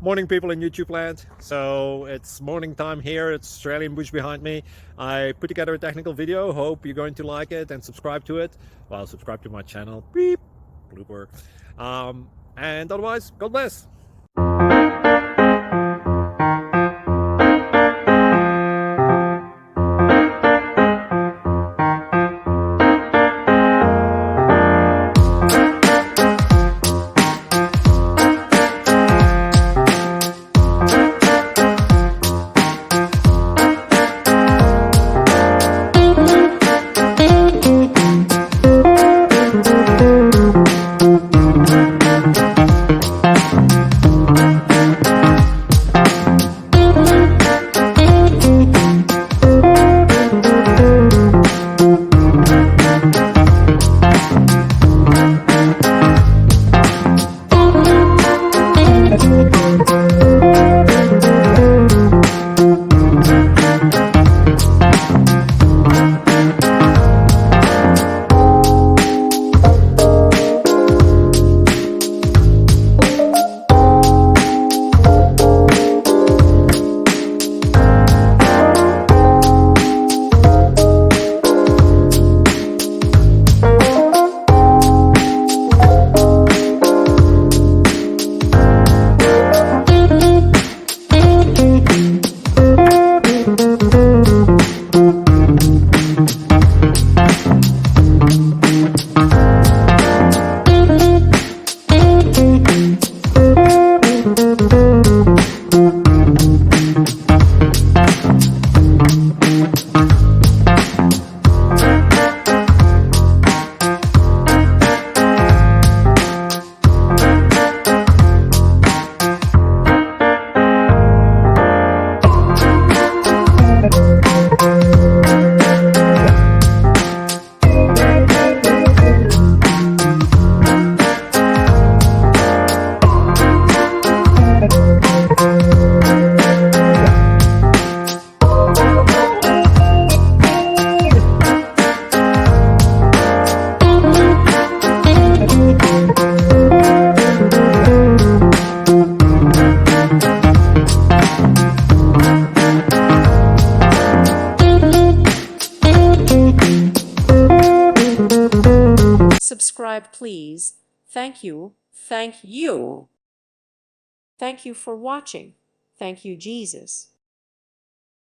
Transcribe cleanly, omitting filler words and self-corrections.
Morning, people in YouTube land. So it's morning time here. It's Australian bush behind me. I put together a technical video. Hope you're going to like it and subscribe to it. Well, subscribe to my channel. Beep. Blooper. And otherwise, God bless. Subscribe, please. Thank you. Thank you. Thank you for watching. Thank you, Jesus.